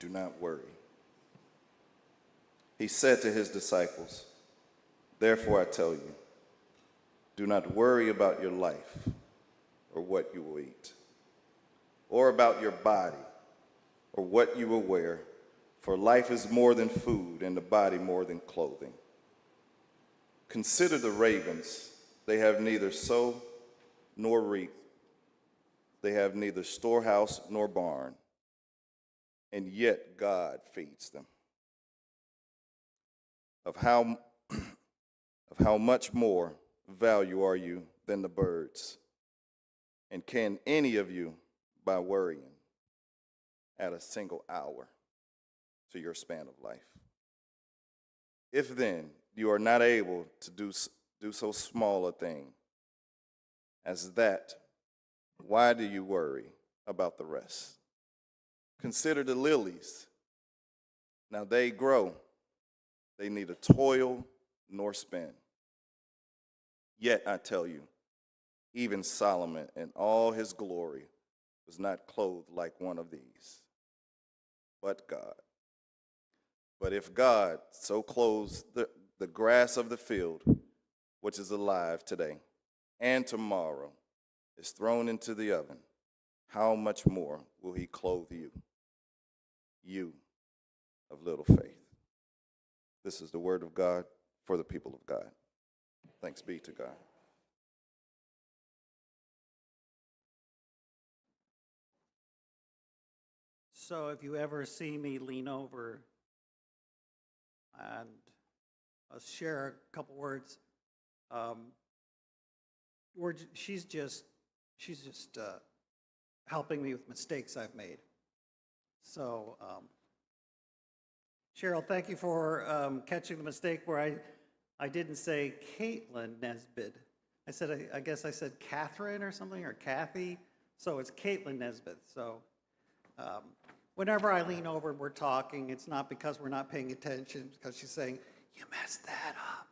do not worry. He said to his disciples, therefore I tell you, do not worry about your life or what you will eat, or about your body or what you will wear, for life is more than food and the body more than clothing. Consider the ravens, they have neither sow nor reap, they have neither storehouse nor barn, and yet God feeds them. Of how much more value are you than the birds? And can any of you, by worrying, add a single hour to your span of life? If then you are not able to do so small a thing as that, why do you worry about the rest? Consider the lilies. Now they grow, they neither toil nor spin. Yet I tell you, even Solomon in all his glory was not clothed like one of these. But God. But if God so clothes the grass of the field, which is alive today and tomorrow is thrown into the oven, how much more will he clothe you, you of little faith? This is the word of God for the people of God. Thanks be to God. So if you ever see me lean over and share a couple words, she's just helping me with mistakes I've made. So Cheryl, thank you for catching the mistake where I didn't say Caitlin Nesbitt. I guess I said Catherine or something, or Kathy. So it's Caitlin Nesbitt. So whenever I lean over and we're talking, it's not because we're not paying attention, it's because she's saying, you messed that up.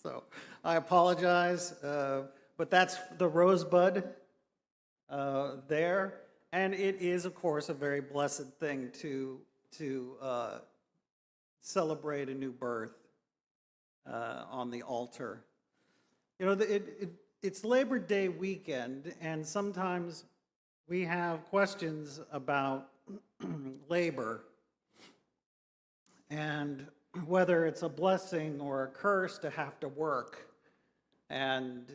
So I apologize, but that's the rosebud there. And it is, of course, a very blessed thing to celebrate a new birth on the altar. You know, it's Labor Day weekend, and sometimes we have questions about labor and whether it's a blessing or a curse to have to work, and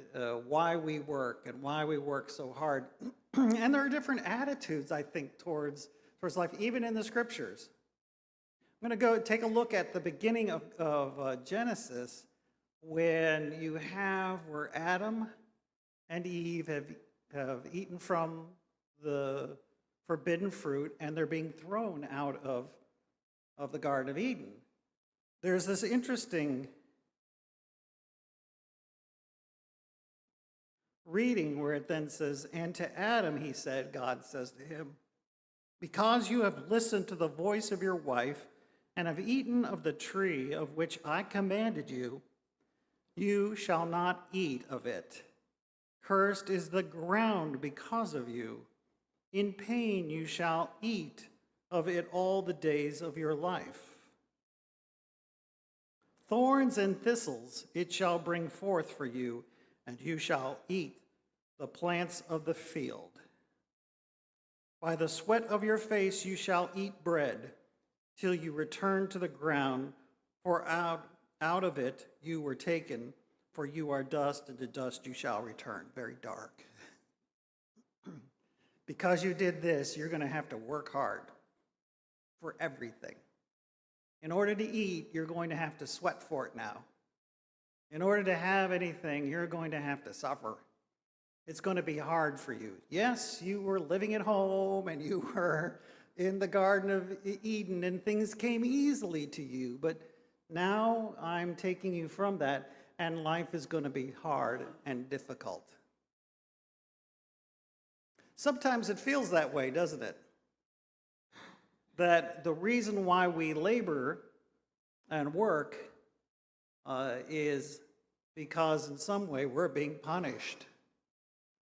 why we work and why we work so hard. And there are different attitudes, I think, towards life, even in the scriptures. I'm going to go take a look at the beginning of Genesis, when you have where Adam and Eve have eaten from the forbidden fruit, and they're being thrown out of the Garden of Eden. There's this interesting reading where it then says, and to Adam he said, God says to him, because you have listened to the voice of your wife and have eaten of the tree of which I commanded you, you shall not eat of it. Cursed is the ground because of you. In pain you shall eat of it all the days of your life. Thorns and thistles it shall bring forth for you, and you shall eat the plants of the field. By the sweat of your face you shall eat bread, till you return to the ground, for out of it you were taken, for you are dust, and to dust you shall return. Very dark. Because you did this, you're going to have to work hard for everything. In order to eat, you're going to have to sweat for it now. In order to have anything, you're going to have to suffer. It's going to be hard for you. Yes, you were living at home and you were in the Garden of Eden and things came easily to you, but now I'm taking you from that, and life is going to be hard and difficult. Sometimes it feels that way, doesn't it? That the reason why we labor and work is because in some way we're being punished.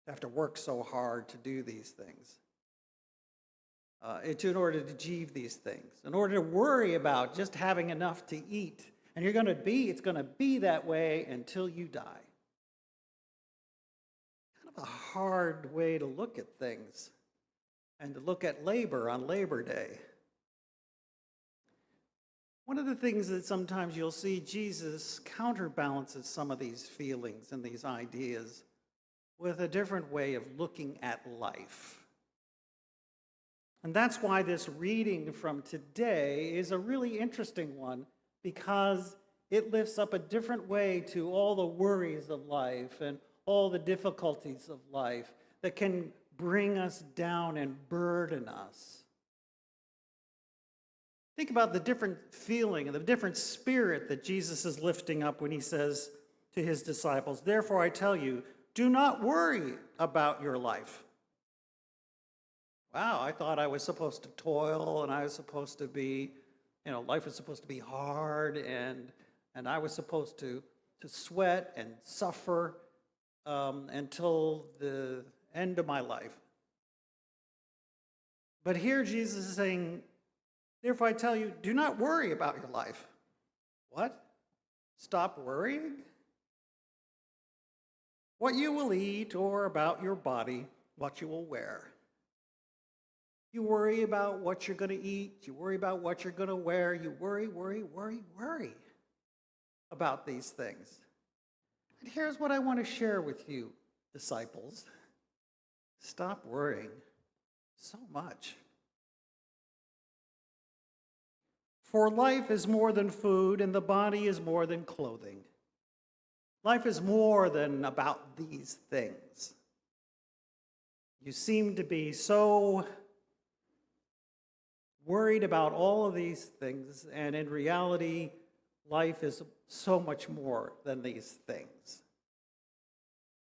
We have to work so hard to do these things. in order to achieve these things, in order to worry about just having enough to eat. And it's going to be that way until you die. Kind of a hard way to look at things and to look at labor on Labor Day. One of the things that sometimes you'll see, Jesus counterbalances some of these feelings and these ideas with a different way of looking at life. And that's why this reading from today is a really interesting one, because it lifts up a different way to all the worries of life and all the difficulties of life that can bring us down and burden us. Think about the different feeling and the different spirit that Jesus is lifting up when he says to his disciples, "Therefore I tell you, do not worry about your life." Wow, I thought I was supposed to toil, and I was supposed to be, life was supposed to be hard, and I was supposed to sweat and suffer until the end of my life. But here Jesus is saying, "Therefore I tell you, do not worry about your life." What? Stop worrying? What you will eat, or about your body, what you will wear. You worry about what you're going to eat. You worry about what you're going to wear. You worry about these things. And here's what I want to share with you, disciples. Stop worrying so much. For life is more than food, and the body is more than clothing. Life is more than about these things. You seem to be so worried about all of these things, and in reality, life is so much more than these things.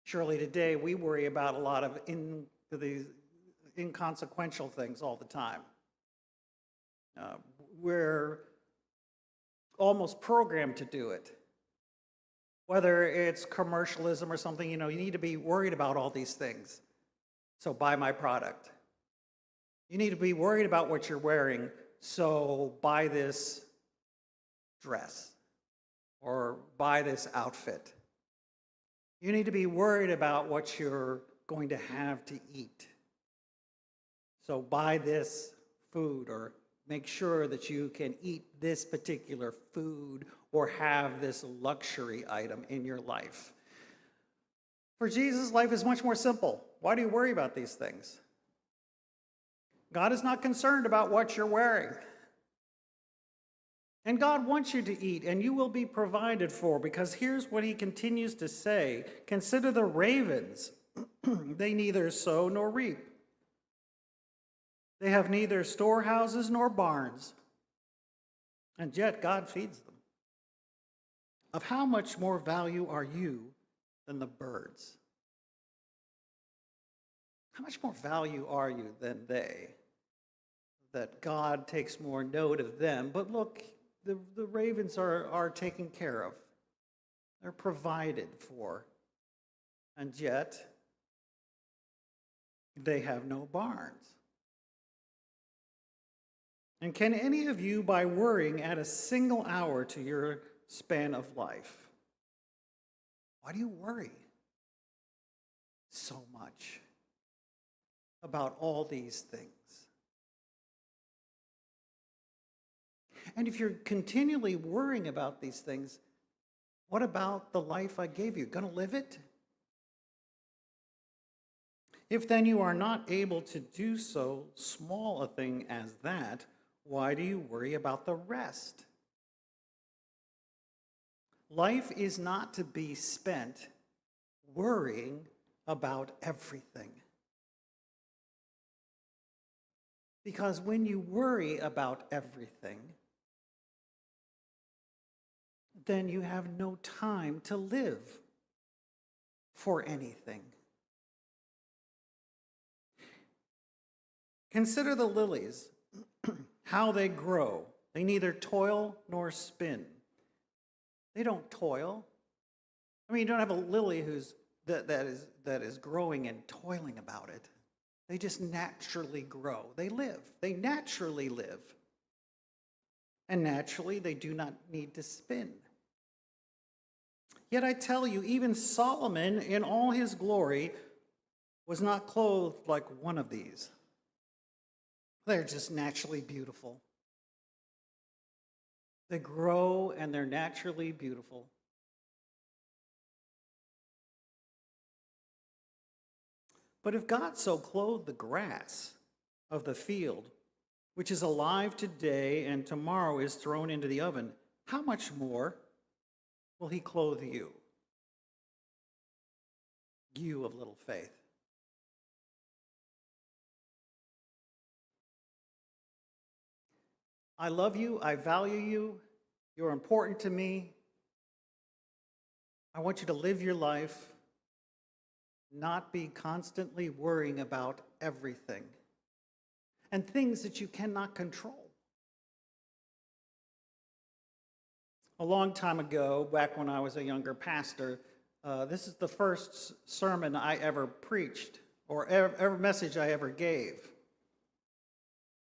Surely today we worry about a lot of these inconsequential things all the time. We're almost programmed to do it. Whether it's commercialism or something, you need to be worried about all these things. So buy my product. You need to be worried about what you're wearing, so buy this dress or buy this outfit. You need to be worried about what you're going to have to eat. So buy this food, or make sure that you can eat this particular food or have this luxury item in your life. For Jesus, life is much more simple. Why do you worry about these things? God is not concerned about what you're wearing. And God wants you to eat, and you will be provided for, because here's what he continues to say. Consider the ravens. They neither sow nor reap. They have neither storehouses nor barns, and yet God feeds them. Of how much more value are you than the birds? How much more value are you than they? That God takes more note of them. But look, the ravens are taken care of. They're provided for. And yet, they have no barns. And can any of you, by worrying, add a single hour to your span of life? Why do you worry so much about all these things? And if you're continually worrying about these things, what about the life I gave you? Gonna live it? If then you are not able to do so small a thing as that, why do you worry about the rest? Life is not to be spent worrying about everything. Because when you worry about everything, then you have no time to live for anything. Consider the lilies, how they grow. They neither toil nor spin. They don't toil. I mean, you don't have a lily that is growing and toiling about it. They just naturally grow. They naturally live. And naturally, they do not need to spin. Yet I tell you, even Solomon in all his glory was not clothed like one of these. They're just naturally beautiful. They grow and they're naturally beautiful. But if God so clothed the grass of the field, which is alive today and tomorrow is thrown into the oven, how much more will he clothe you? You of little faith. I love you. I value you. You're important to me. I want you to live your life, not be constantly worrying about everything and things that you cannot control. A long time ago, back when I was a younger pastor, this is the first sermon I ever preached or every message I ever gave.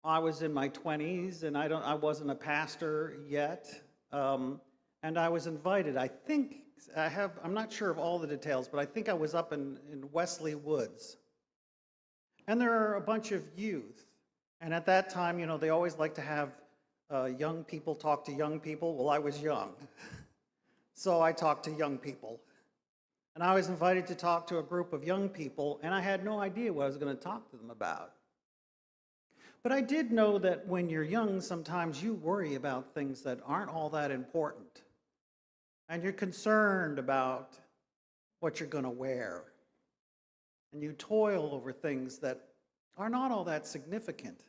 I was in my 20s and I wasn't a pastor yet, and I was invited. I'm not sure of all the details, but I think I was up in Wesley Woods. And there are a bunch of youth. And at that time, they always like to have young people talk to young people. Well, I was young. So I talked to young people. And I was invited to talk to a group of young people, and I had no idea what I was going to talk to them about. But I did know that when you're young, sometimes you worry about things that aren't all that important. And you're concerned about what you're going to wear. And you toil over things that are not all that significant.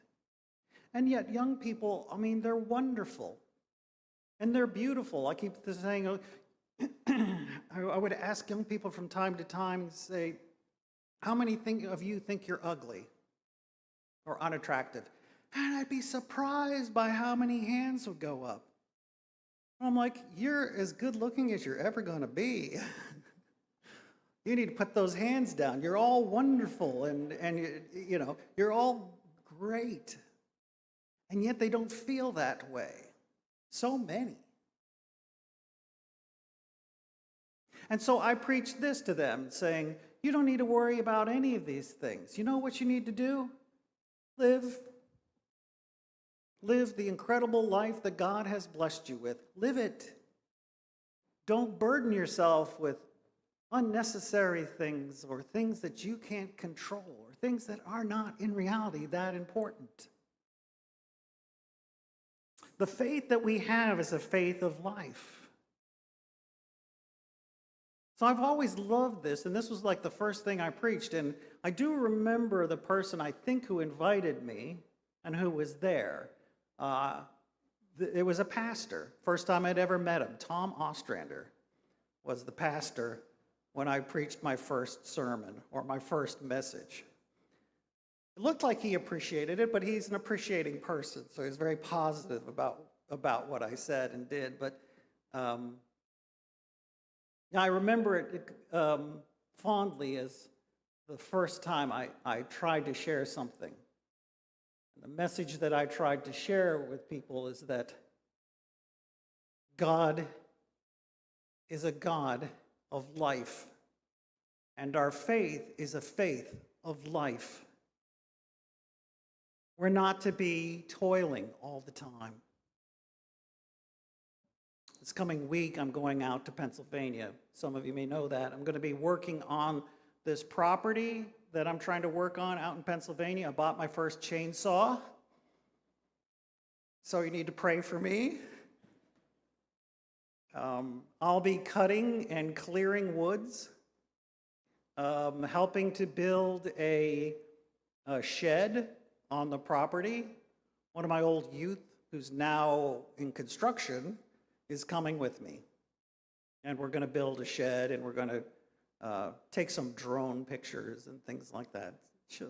And yet young people, they're wonderful. And they're beautiful. I keep saying, I would ask young people from time to time, say, how many of you think you're ugly or unattractive? And I'd be surprised by how many hands would go up. I'm like, you're as good looking as you're ever going to be. You need to put those hands down. You're all wonderful and you're all great. And yet they don't feel that way. So many. And so I preached this to them, saying, you don't need to worry about any of these things. You know what you need to do? Live the incredible life that God has blessed you with. Live it. Don't burden yourself with unnecessary things or things that you can't control or things that are not in reality that important. The faith that we have is a faith of life. So I've always loved this, and this was like the first thing I preached, and I do remember the person I think who invited me and who was there. It was a pastor. First time I'd ever met him. Tom Ostrander was the pastor when I preached my first sermon or my first message. It looked like he appreciated it, but he's an appreciating person, so he's very positive about what I said and did. But I remember it fondly as the first time I tried to share something. The message that I tried to share with people is that God is a God of life, and our faith is a faith of life. We're not to be toiling all the time. This coming week, I'm going out to Pennsylvania. Some of you may know that. I'm going to be working on this property that I'm trying to work on out in Pennsylvania. I bought my first chainsaw. So you need to pray for me. I'll be cutting and clearing woods, helping to build a shed on the property. One of my old youth, who's now in construction, is coming with me. And we're going to build a shed, and we're going to take some drone pictures and things like that.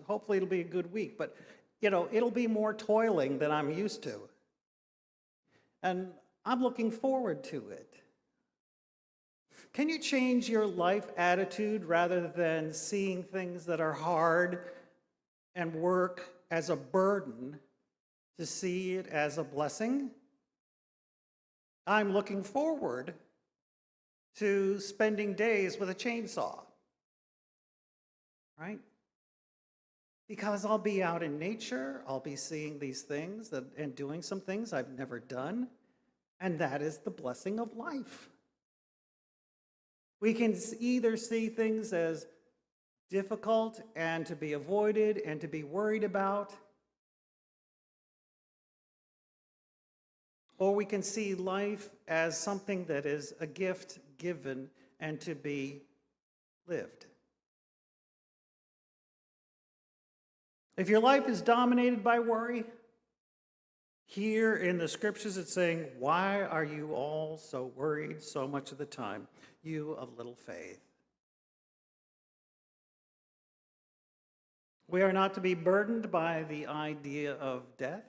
Hopefully it'll be a good week, but it'll be more toiling than I'm used to. And I'm looking forward to it. Can you change your life attitude rather than seeing things that are hard and work as a burden to see it as a blessing. I'm looking forward to spending days with a chainsaw, right? Because I'll be out in nature, I'll be seeing these things and doing some things I've never done, and that is the blessing of life. We can either see things as difficult and to be avoided and to be worried about, or we can see life as something that is a gift given and to be lived. If your life is dominated by worry, here in the scriptures it's saying, why are you all so worried so much of the time, you of little faith? We are not to be burdened by the idea of death.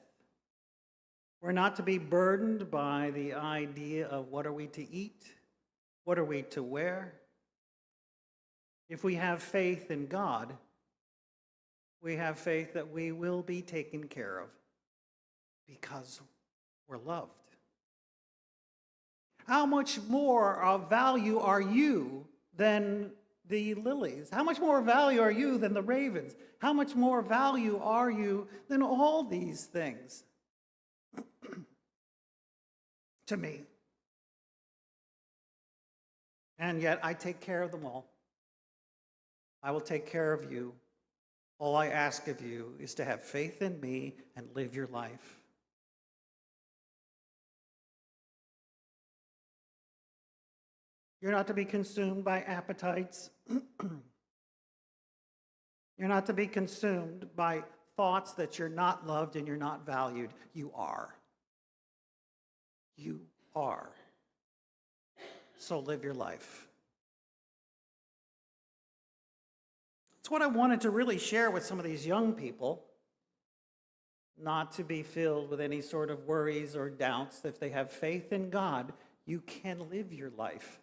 We're not to be burdened by the idea of what are we to eat, what are we to wear. If we have faith in God, we have faith that we will be taken care of because we're loved. How much more of value are you than the lilies? How much more value are you than the ravens? How much more value are you than all these things? To me. And yet I take care of them all. I will take care of you. All I ask of you is to have faith in me and live your life. You're not to be consumed by appetites. You're not to be consumed by thoughts that you're not loved and you're not valued. You are. You are. So live your life. It's what I wanted to really share with some of these young people, not to be filled with any sort of worries or doubts. If they have faith in God, you can live your life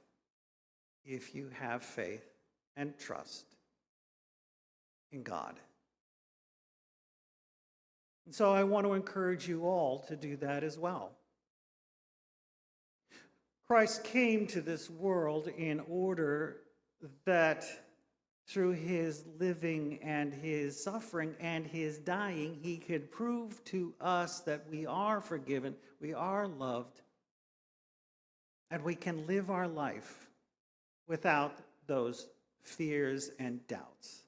if you have faith and trust in God. And so I want to encourage you all to do that as well. Christ came to this world in order that through his living and his suffering and his dying, he could prove to us that we are forgiven, we are loved, and we can live our life without those fears and doubts.